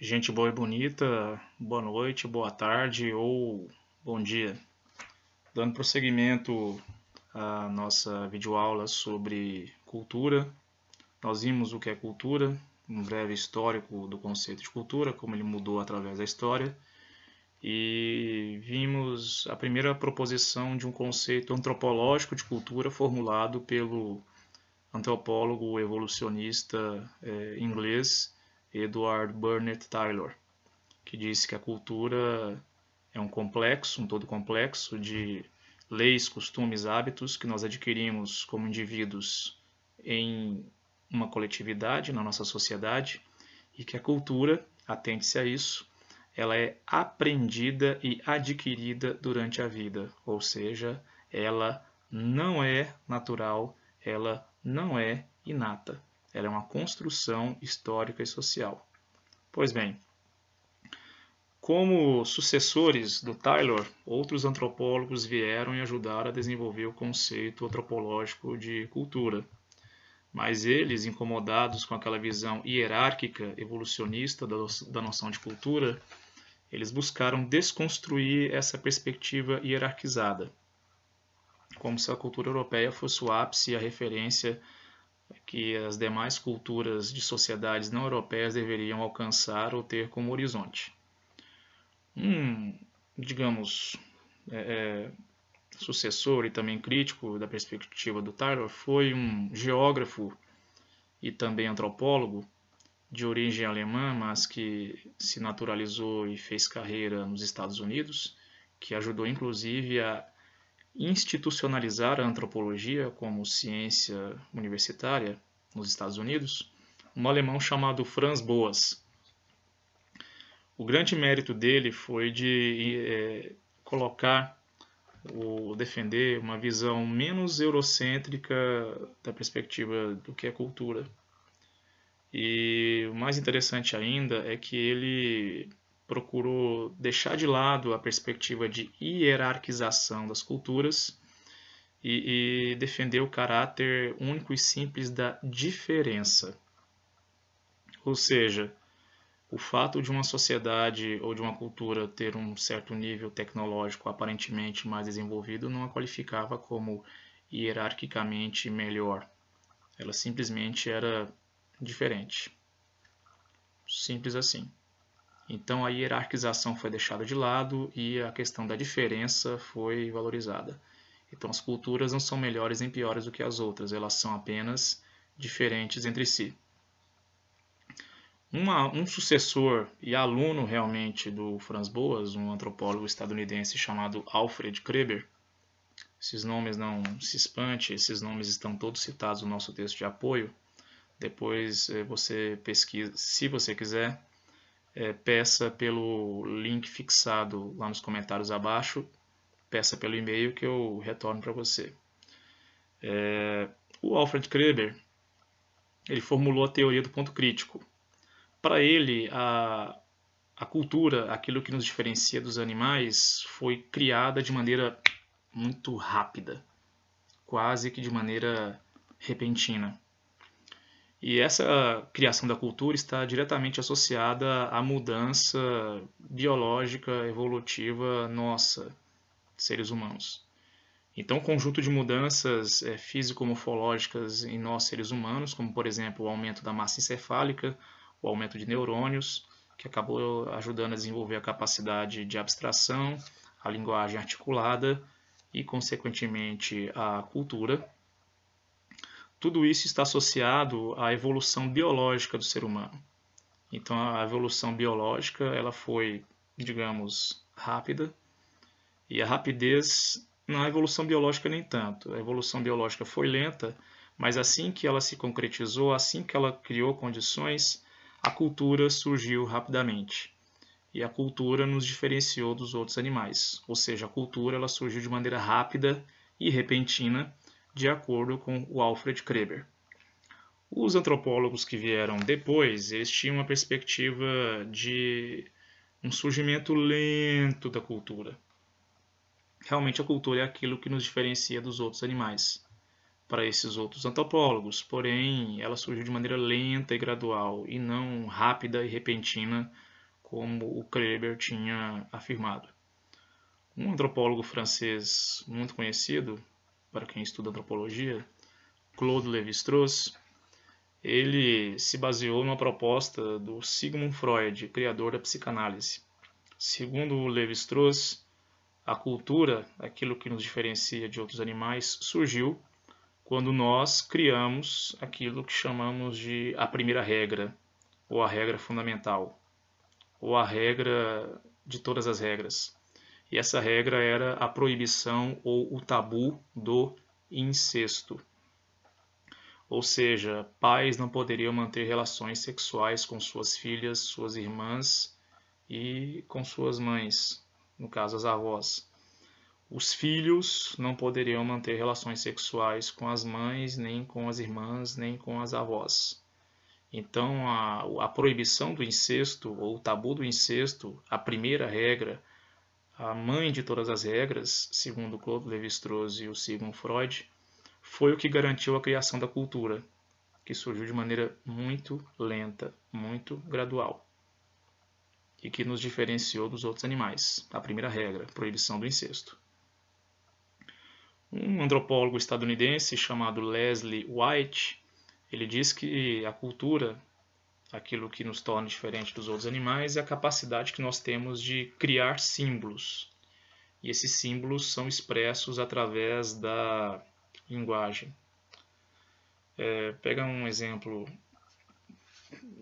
Gente boa e bonita, boa noite, boa tarde ou bom dia. Dando prosseguimento à nossa videoaula sobre cultura, nós vimos o que é cultura, um breve histórico do conceito de cultura, como ele mudou através da história, e vimos a primeira proposição de um conceito antropológico de cultura formulado pelo antropólogo evolucionista inglês Edward Burnett Taylor, que disse que a cultura é um todo complexo de leis, costumes, hábitos que nós adquirimos como indivíduos em uma coletividade, na nossa sociedade, e que a cultura, atente-se a isso, ela é aprendida e adquirida durante a vida, ou seja, ela não é natural, ela não é inata, ela é uma construção histórica e social. Pois bem, como sucessores do Taylor, outros antropólogos vieram e ajudaram a desenvolver o conceito antropológico de cultura. Mas eles, incomodados com aquela visão hierárquica, evolucionista da noção de cultura, eles buscaram desconstruir essa perspectiva hierarquizada, como se a cultura europeia fosse o ápice e a referência que as demais culturas de sociedades não europeias deveriam alcançar ou ter como horizonte. Digamos, sucessor e também crítico da perspectiva do Taylor foi um geógrafo e também antropólogo de origem alemã, mas que se naturalizou e fez carreira nos Estados Unidos, que ajudou inclusive a institucionalizar a antropologia como ciência universitária nos Estados Unidos, um alemão chamado Franz Boas. O grande mérito dele foi de colocar ou defender uma visão menos eurocêntrica da perspectiva do que é cultura. E o mais interessante ainda é que ele procurou deixar de lado a perspectiva de hierarquização das culturas e defender o caráter único e simples da diferença. Ou seja, o fato de uma sociedade ou de uma cultura ter um certo nível tecnológico aparentemente mais desenvolvido não a qualificava como hierarquicamente melhor. Ela simplesmente era diferente. Simples assim. Então a hierarquização foi deixada de lado e a questão da diferença foi valorizada. Então as culturas não são melhores nem piores do que as outras, elas são apenas diferentes entre si. Um sucessor e aluno realmente do Franz Boas, um antropólogo estadunidense chamado Alfred Kreber. Esses nomes não se espante, esses nomes estão todos citados no nosso texto de apoio. Depois você pesquisa, se você quiser, peça pelo link fixado lá nos comentários abaixo, peça pelo e-mail que eu retorno para você. O Alfred Kreber, ele formulou a teoria do ponto crítico. Para ele, a cultura, aquilo que nos diferencia dos animais, foi criada de maneira muito rápida, quase que de maneira repentina. E essa criação da cultura está diretamente associada à mudança biológica, evolutiva nossa, seres humanos. Então, um conjunto de mudanças físico-morfológicas em nós, seres humanos, como, por exemplo, o aumento da massa encefálica, o aumento de neurônios, que acabou ajudando a desenvolver a capacidade de abstração, a linguagem articulada e, consequentemente, a cultura. Tudo isso está associado à evolução biológica do ser humano. Então, a evolução biológica ela foi, digamos, rápida, e a rapidez na evolução biológica nem tanto. A evolução biológica foi lenta, mas assim que ela se concretizou, assim que ela criou condições, a cultura surgiu rapidamente. E a cultura nos diferenciou dos outros animais. Ou seja, a cultura ela surgiu de maneira rápida e repentina, de acordo com o Alfred Kreber. Os antropólogos que vieram depois, eles tinham uma perspectiva de um surgimento lento da cultura. Realmente a cultura é aquilo que nos diferencia dos outros animais, para esses outros antropólogos, porém ela surgiu de maneira lenta e gradual, e não rápida e repentina, como o Kreber tinha afirmado. Um antropólogo francês muito conhecido, para quem estuda antropologia, Claude Lévi-Strauss, ele se baseou numa proposta do Sigmund Freud, criador da psicanálise. Segundo Lévi-Strauss, a cultura, aquilo que nos diferencia de outros animais, surgiu quando nós criamos aquilo que chamamos de a primeira regra, ou a regra fundamental, ou a regra de todas as regras. E essa regra era a proibição ou o tabu do incesto. Ou seja, pais não poderiam manter relações sexuais com suas filhas, suas irmãs e com suas mães, no caso as avós. Os filhos não poderiam manter relações sexuais com as mães, nem com as irmãs, nem com as avós. Então, a proibição do incesto, ou o tabu do incesto, a primeira regra, a mãe de todas as regras, segundo Claude Lévi-Strauss e o Sigmund Freud, foi o que garantiu a criação da cultura, que surgiu de maneira muito lenta, muito gradual, e que nos diferenciou dos outros animais. A primeira regra, proibição do incesto. Um antropólogo estadunidense chamado Leslie White, ele diz que a cultura, aquilo que nos torna diferente dos outros animais, é a capacidade que nós temos de criar símbolos. E esses símbolos são expressos através da linguagem. Pega um exemplo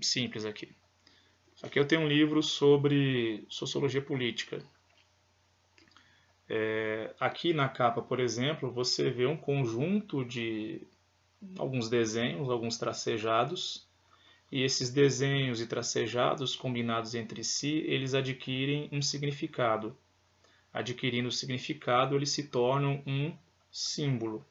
simples aqui. Aqui eu tenho um livro sobre sociologia política. Aqui na capa, por exemplo, você vê um conjunto de alguns desenhos, alguns tracejados, e esses desenhos e tracejados combinados entre si, eles adquirem um significado. Adquirindo o significado, eles se tornam um símbolo.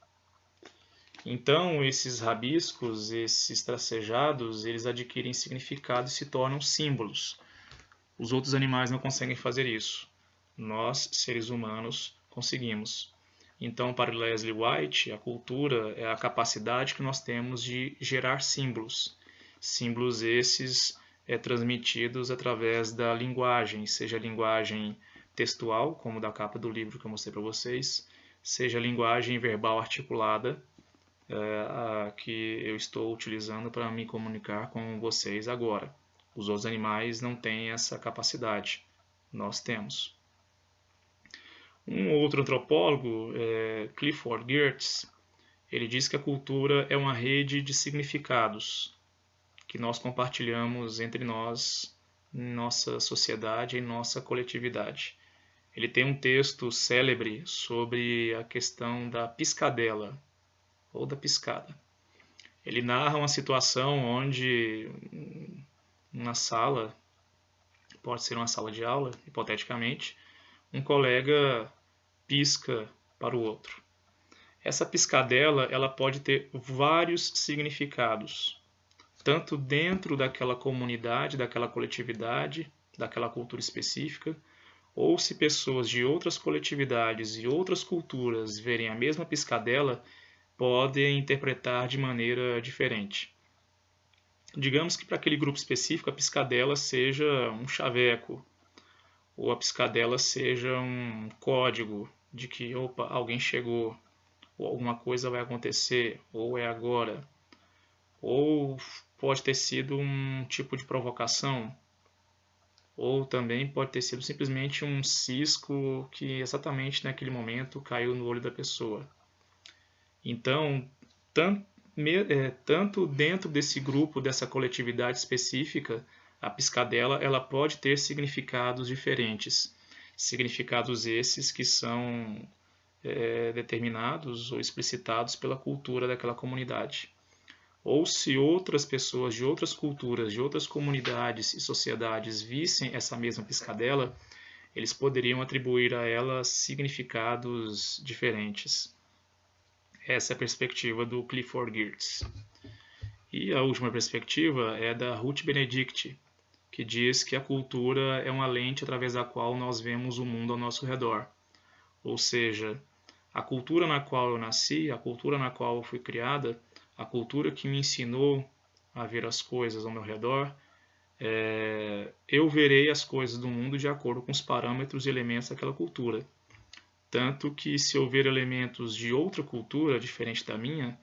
Então, esses rabiscos, esses tracejados, eles adquirem significado e se tornam símbolos. Os outros animais não conseguem fazer isso. Nós, seres humanos, conseguimos. Então, para Leslie White, a cultura é a capacidade que nós temos de gerar símbolos. Símbolos esses transmitidos através da linguagem, seja a linguagem textual, como da capa do livro que eu mostrei para vocês, seja a linguagem verbal articulada, que eu estou utilizando para me comunicar com vocês agora. Os outros animais não têm essa capacidade, nós temos. Um outro antropólogo, Clifford Geertz, ele diz que a cultura é uma rede de significados que nós compartilhamos entre nós, em nossa sociedade, em nossa coletividade. Ele tem um texto célebre sobre a questão da piscadela, ou da piscada. Ele narra uma situação onde, na sala, pode ser uma sala de aula, hipoteticamente, um colega pisca para o outro. Essa piscadela ela pode ter vários significados, tanto dentro daquela comunidade, daquela coletividade, daquela cultura específica, ou se pessoas de outras coletividades e outras culturas verem a mesma piscadela, podem interpretar de maneira diferente. Digamos que para aquele grupo específico a piscadela seja um chaveco, ou a piscadela seja um código de que, opa, alguém chegou, ou alguma coisa vai acontecer, ou é agora. Ou pode ter sido um tipo de provocação, ou também pode ter sido simplesmente um cisco que exatamente naquele momento caiu no olho da pessoa. Então, tanto dentro desse grupo, dessa coletividade específica, a piscadela ela pode ter significados diferentes. Significados esses que são determinados ou explicitados pela cultura daquela comunidade. Ou se outras pessoas de outras culturas, de outras comunidades e sociedades vissem essa mesma piscadela, eles poderiam atribuir a ela significados diferentes. Essa é a perspectiva do Clifford Geertz. E a última perspectiva é da Ruth Benedict, que diz que a cultura é uma lente através da qual nós vemos o mundo ao nosso redor. Ou seja, a cultura na qual eu nasci, a cultura na qual eu fui criada, a cultura que me ensinou a ver as coisas ao meu redor, eu verei as coisas do mundo de acordo com os parâmetros e elementos daquela cultura. Tanto que se eu ver elementos de outra cultura, diferente da minha,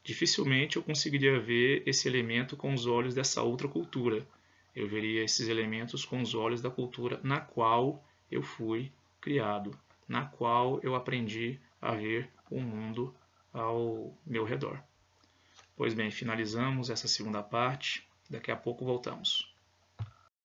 dificilmente eu conseguiria ver esse elemento com os olhos dessa outra cultura. Eu veria esses elementos com os olhos da cultura na qual eu fui criado, na qual eu aprendi a ver o mundo ao meu redor. Pois bem, finalizamos essa segunda parte. Daqui a pouco voltamos.